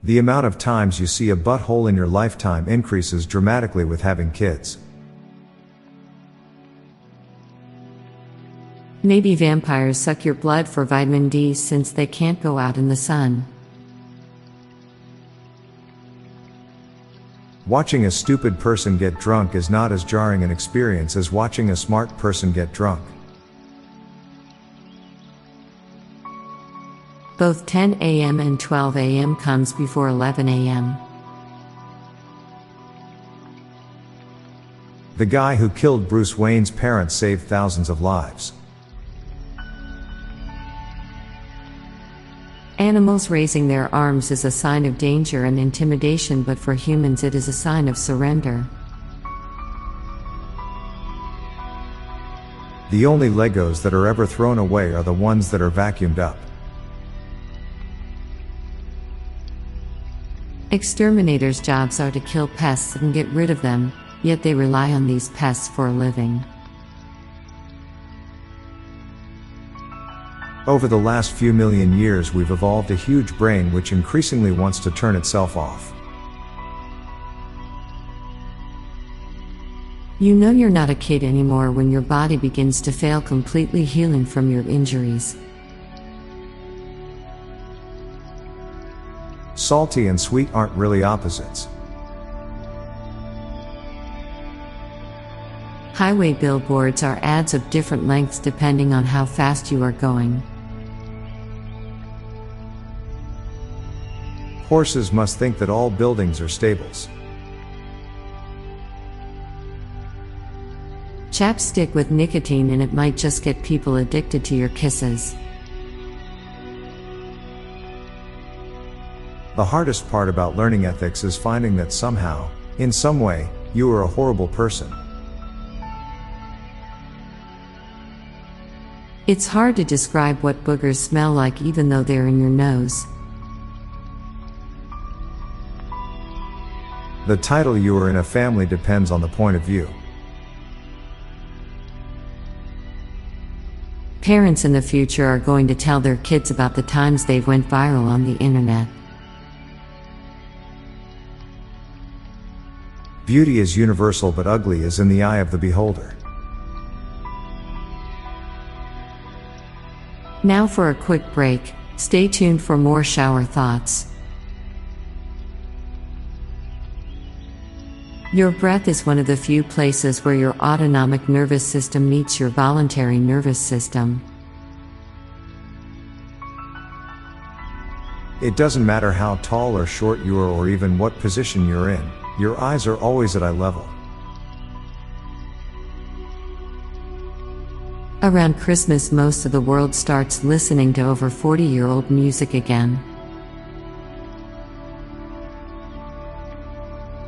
The amount of times you see a butthole in your lifetime increases dramatically with having kids. Maybe vampires suck your blood for vitamin D since they can't go out in the sun. Watching a stupid person get drunk is not as jarring an experience as watching a smart person get drunk. Both 10 a.m. and 12 a.m. comes before 11 a.m. The guy who killed Bruce Wayne's parents saved thousands of lives. Animals raising their arms is a sign of danger and intimidation, but for humans it is a sign of surrender. The only Legos that are ever thrown away are the ones that are vacuumed up. Exterminators' jobs are to kill pests and get rid of them, yet they rely on these pests for a living. Over the last few million years we've evolved a huge brain which increasingly wants to turn itself off. You know you're not a kid anymore when your body begins to fail completely healing from your injuries. Salty and sweet aren't really opposites. Highway billboards are ads of different lengths depending on how fast you are going. Horses must think that all buildings are stables. Chapstick with nicotine in it might just get people addicted to your kisses. The hardest part about learning ethics is finding that somehow, in some way, you are a horrible person. It's hard to describe what boogers smell like even though they're in your nose. The title "you are in a family" depends on the point of view. Parents in the future are going to tell their kids about the times they've went viral on the internet. Beauty is universal, but ugly is in the eye of the beholder. Now for a quick break, stay tuned for more shower thoughts. Your breath is one of the few places where your autonomic nervous system meets your voluntary nervous system. It doesn't matter how tall or short you are or even what position you're in, your eyes are always at eye level. Around Christmas, most of the world starts listening to over 40-year-old music again.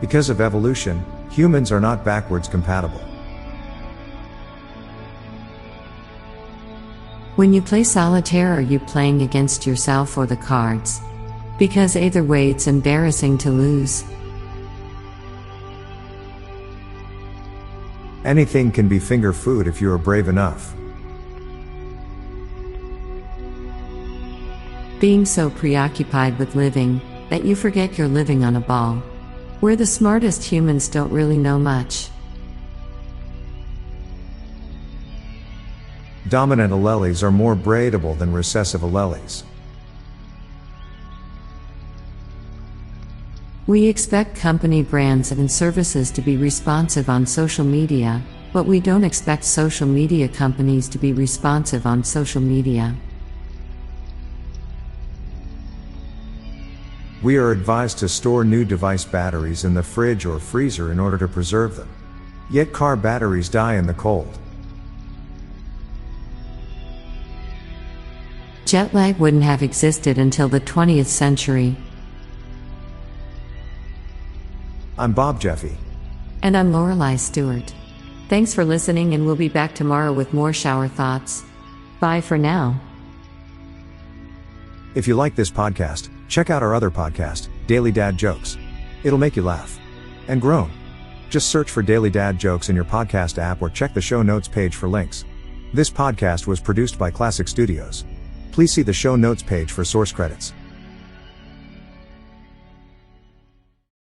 Because of evolution, humans are not backwards compatible. When you play solitaire, are you playing against yourself or the cards? Because either way it's embarrassing to lose. Anything can be finger food if you are brave enough. Being so preoccupied with living that you forget you're living on a ball. Where the smartest humans don't really know much. Dominant alleles are more braidable than recessive alleles. We expect company brands and services to be responsive on social media, but we don't expect social media companies to be responsive on social media. We are advised to store new device batteries in the fridge or freezer in order to preserve them. Yet car batteries die in the cold. Jet lag wouldn't have existed until the 20th century. I'm Bob Jeffy. And I'm Lorelei Stewart. Thanks for listening, and we'll be back tomorrow with more shower thoughts. Bye for now. If you like this podcast, check out our other podcast, Daily Dad Jokes. It'll make you laugh and groan. Just search for Daily Dad Jokes in your podcast app or check the show notes page for links. This podcast was produced by Klassic Studios. Please see the show notes page for source credits.